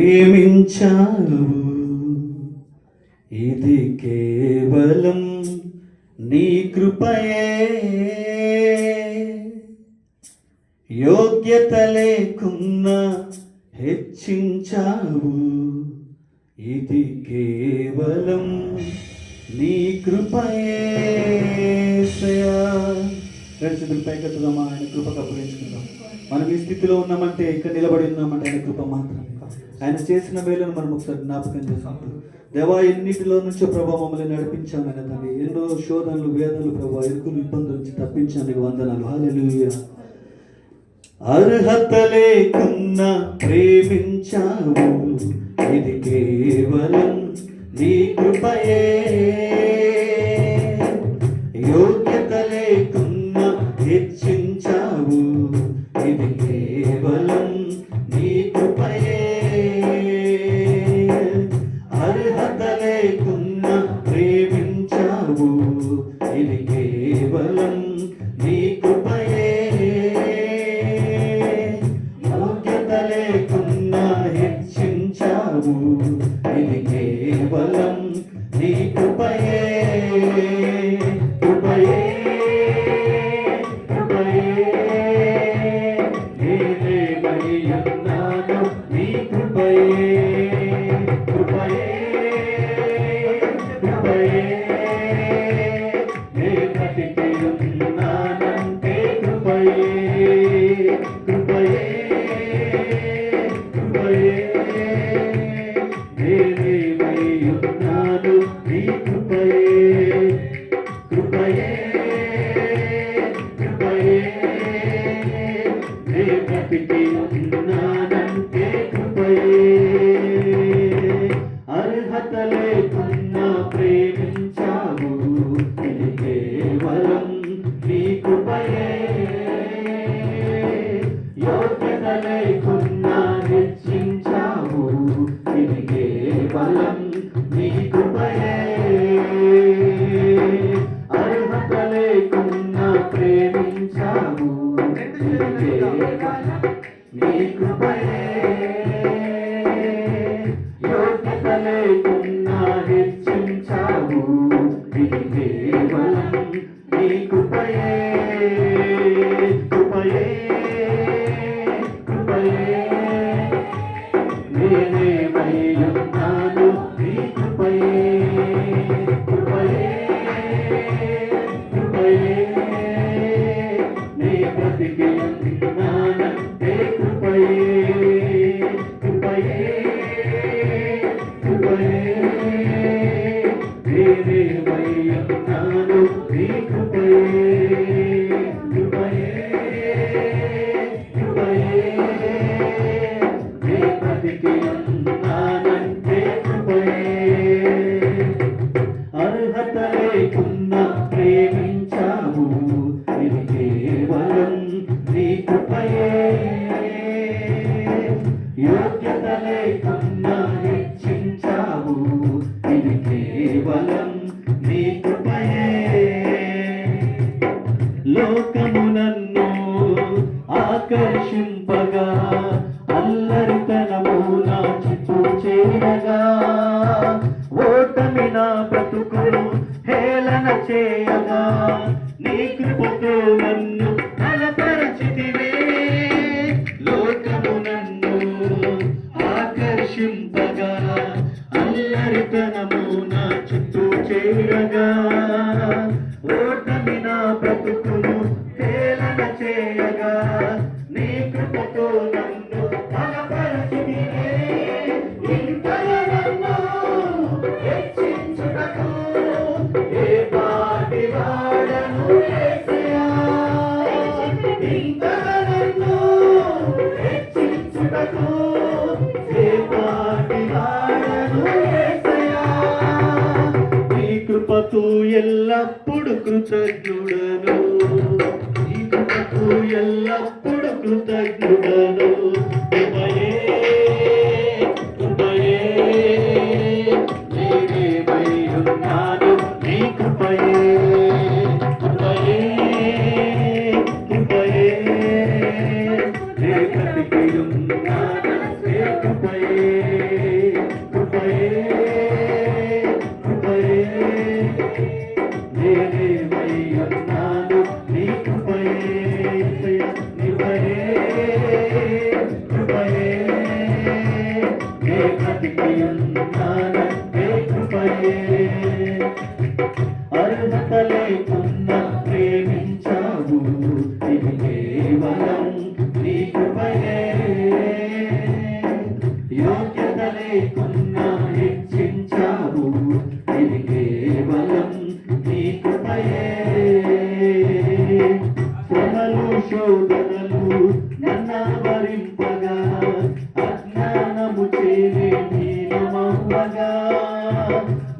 ప్రేమించావు, ఇది కేవలం నీ కృపయే. యోగ్యత లేకున్నా హెచ్చించావు, ఇది కేవలం నీ కృపయే. రెండు చేతులు పైకెత్తుదామా, ఆయన కృపకు అప్పగించుకుందాం. మనం ఈ స్థితిలో ఉన్నామంటే, ఇక్కడ నిలబడి ఉన్నామంటే ఆయన కృప మాత్రమే. ఆయన చేసిన వేలను మనం ఒకసారి జ్ఞాపకం చేసుకుంటాం. దేవా, ఎన్నిటిలో నుంచో ప్రభావ మమ్మల్ని నడిపించాను ఆయన తండ్రి. ఎన్నో శోధనలు, వేదనలు ప్రభావ, ఇరుకులు, ఇబ్బందుల నుంచి తప్పించాను. వందనాలు. హల్లెలూయా. అర్హత లేకున్నా ప్రేమించావు, ఇది కేవలం నీ కృపయే. యోగ్యత లేకున్నా హెచ్చించావు, ఇది కేవలం నీ కృపయే. అర్హత లేకున్నా ప్రేమించావు, ఇది కేవలం నీ కృపయే. యోగ్యత లేకున్నా హెచ్చించావు, ఇది కేవలం నీ కృపయే. కృపయే అర్హత లేకున్నా ప్రేమించావు, ఇది కేవలం నీ కృపయే. యోగ్యత లేకున్నా హెచ్చించావు, ఇది కేవలం నీ కృపయే. అర్హత లేకున్నా ప్రేమించావు, ఇది కేవలం నీ కృపయే. యోగ్యత లేకున్నా హెచ్చించావు, ఇది కేవలం నీ కృపయే. కృపయే కృపయే నేనేమై ఉన్నాను, నీ కృపయే. కృపయే కృపయే నీ బ్రతికి ఉన్నానంటే కృపయే. కృపయే కృపయే నేనేమై ఉన్నాను, నీ కృపయే. కృపయే కృపయే నీ బ్రతికి ఉన్నానంటే కృపయే. అర్హత లేకున్నా ప్రేమించావు, ఇది కేవలం నీ కృపయే. యోగ్యత లేకున్నా హెచ్చించావు, ఇది కేవలం నీ కృపయే. లోకము నన్ను ఆకర్షింపగా, అల్లరితనము నా చుట్టూ చేరగా, ఓటమి నా బ్రతుకును హేళన చేయగా, నీ కృపతో నన్ను బలపరచితివే. లోకము నన్ను ఆకర్షింపగా, అల్లరితనము నా చుట్టూ చేరగా, ఓటమి నా బ్రతుకును హేళన చేయగా, నీ కృపతో నన్ను బలపరచితివే. ఇంతలో నన్ను హెచ్చించుటకు ఏ పాటి వాడను యేసయ్యా. ఇంతలో నన్ను హెచ్చించుటకు ఏ పాటి వాడను యేసయ్యా. నీ కృపకు ఎల్లప్పుడు కృతజ్ఞుడను, నీ కృపకు ఎల్లప్పుడు కృతజ్ఞుడను. కృపయే కృపయే నేనేమై ఉన్నాను, నీ కృపయే. కృపయే కృపయే నే బ్రతికి ఉన్నానంటే కృపయే. కృపయే కృపయే నేనేమై ఉన్నాను నీ కృపయే కృపయే కృపయే నే బ్రతికి ఉన్నాను నీ కృపయే అర్హత లేకున్నా ప్రేమించావు ఇది కేవలం నీ కృపయే యోగ్యత లేకున్నా హెచ్చించావు ఇది కేవలం నీ కృపయే శ్రమలు శోధనలు నన్నావరింపగా అజ్ఞానము చేరే హీనమవ్వగా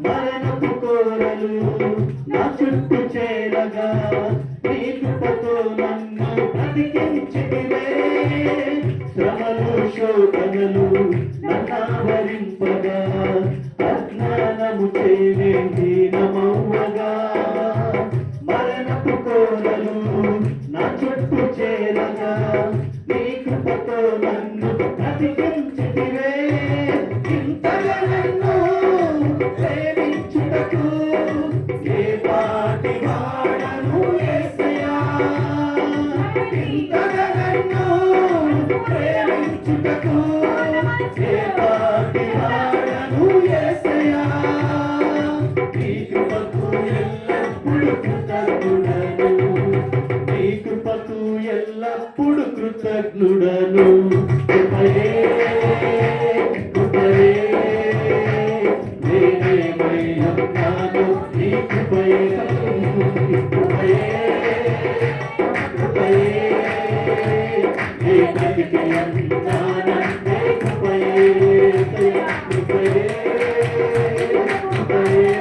మరణపు కోరలు నా చుట్టూ చేరగా నీ కృపతో నన్ను బ్రతికించితివే శ్రమలు శోధనలు నన్నావరింపగా అజ్ఞానము చేరే హీనమవ్వగా మరణపు కోరలు నా చుట్టూ చేరగా నీ కృపతో నన్ను బ్రతికించితివే ఇంతగా నన్ను ప్రేమించుటకు ఏ పాటి వాడను యేసయ్యా ఇంతగా నన్ను ప్రేమించుటకు ఏ పాటి వాడను యేసయ్యా నీ కృపకు ఎల్లప్పుడూ కృతజ్ఞుడను నీ కృపకు ఎల్లప్పుడూ కృతజ్ఞుడను కృపయే కృపయే నేనేమై ఉన్నాను నీ కృపయే కృపయే కృపయే నే బ్రతికి ఉన్నాను నీ కృపయే కృపయే కృపయే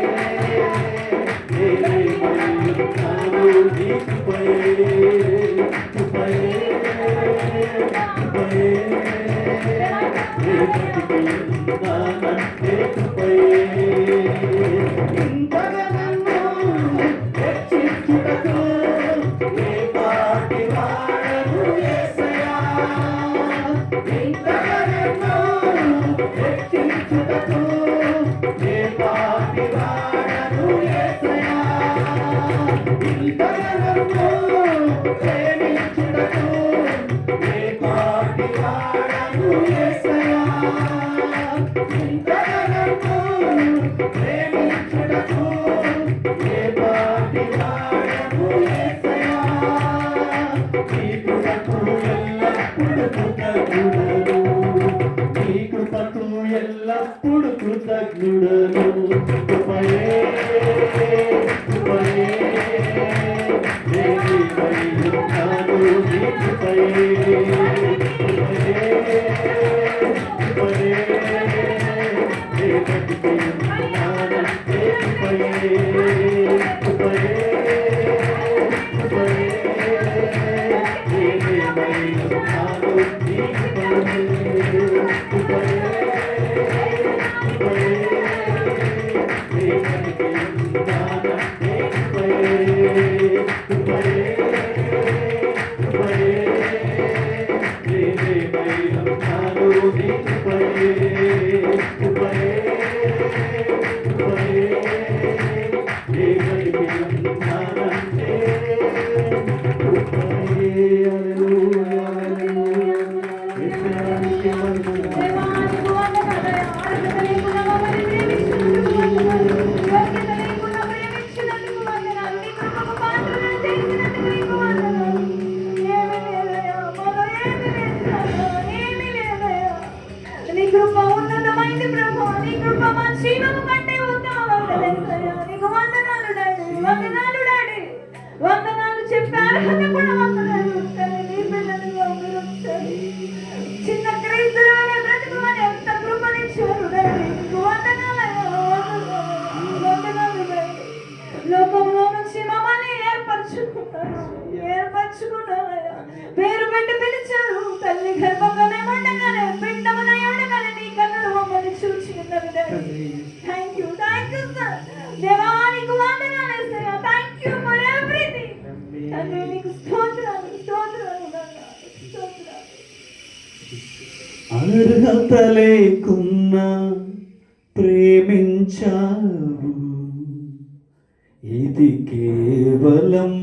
నేనేమై ఉన్నాను నీ కృపయే కృపయే కృపయే నే బ్రతికి ఉన్నాను నీ కృపయే ఇంతగా నన్ను హెచ్చించుటకు ఏ పాటి వాడను యేసయ్యా ఇంతగా నన్ను హెచ్చించుటకు ఏ పాటి వాడను యేసయ్యా ఇంతగా నన్ను ప్రేమించుటకు ఏ పాటి వాడను యేసయ్యా ఇంతగా నన్ను ప్రేమించుటకు ఏ పాటి వాడను యేసయ్యా నీ కృపకు ఎల్లప్పుడూ కృతజ్ఞుడను నీ కృపకు ఎల్లప్పుడూ కృతజ్ఞుడను కృపయే కృపయే నేనేమై ఉన్నాను నీ కృపయే కృపయే కృపయే నే బ్రతికి ఉన్నాను నీ కృపయే కృపయే కృపయే నేనేమై ఉన్నాను నీ కృపయే కృపయే కృపయే నే బ్రతికి ఉన్నాను నీ కృపయే కృపయే కృపయే నేనేమై ఉన్నాను నీ కృపయే కృపయే కృపయే నే బ్రతికి ఉన్నానంటే కృపయే హల్లెలూయా హల్లెలూయా యేసునామముకే మహిమ నీ కృప ఉన్నతమైంది ప్రభు నీ కృప మా జీవము కంటే ఉత్తమమైనది నీకు వందనాలు డాడీ వందనాలు డాడీ వందనాలు చెప్పే అర్హత కూడా వందనాలు నీ పిల్లలుగా మీరు ఒకసారి చిన్న క్రైస్తవులనే బ్రతుకుమని ఎంత కృపనిచ్చారు డాడీ నీకు వందనాలు వందనాలు డాడీ లోకంలో నుంచి మమ్మల్ని ఏర్పరచుకున్నారయ్యా పేరు పెట్టి పిలిచారు తల్లి గర్భంగానే ఉండగానే పిండమున ఉండగానే నీ కన్నులు అర్హత లేకున్నా ప్రేమించావు, ఇది కేవలం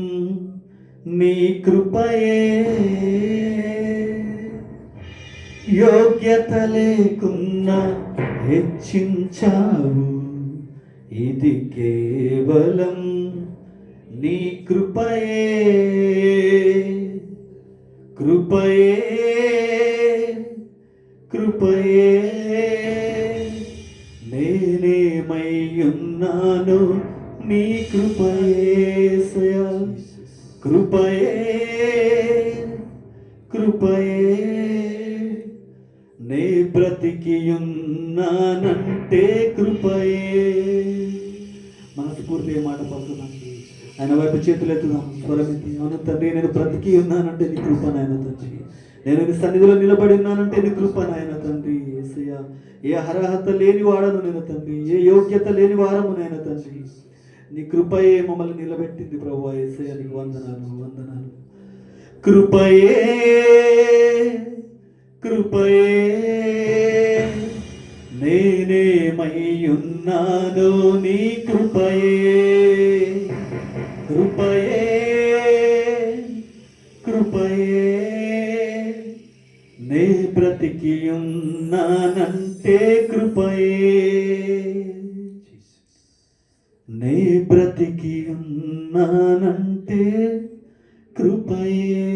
నీ కృపయే. యోగ్యత లేకున్నా హెచ్చించావు, ఇది కేవలం నీ కృపయే. కృపయే కృపయే నేనేమయ్యున్నాను నీ కృపయేసయా. కృపయే కృపయే నే బ్రతికియున్నానంటే కృపయే. మనస్ఫూర్తి ఏ మాట పలుకుదాం, ఆయన వైపు చేతులు ఎత్తుదాం, స్వరమితి. అవును తండ్రి, నేను బ్రతికి ఉన్నానంటే నీ కృప నాయన తండ్రి. నేను నీ సన్నిధిలో నిలబడి ఉన్నానంటే నీ కృప నాయన తండ్రి. యేసయ్యా, ఏ అర్హత లేని వాడను నేను తండ్రి, ఏ యోగ్యత లేని వారము నాయన తండ్రి. నీ కృపయే మమ్మల్ని నిలబెట్టింది ప్రభువా. యేసయ్యా, నీకు వందనాలు వందనాలు. కృపయే కృపయే నేనేమయ్యున్నాను నీ కృపయే. కృపయే కృపయే నే బ్రతికియున్నానంటే కృపయే. నే బ్రతికియున్నానంటే కృపయే.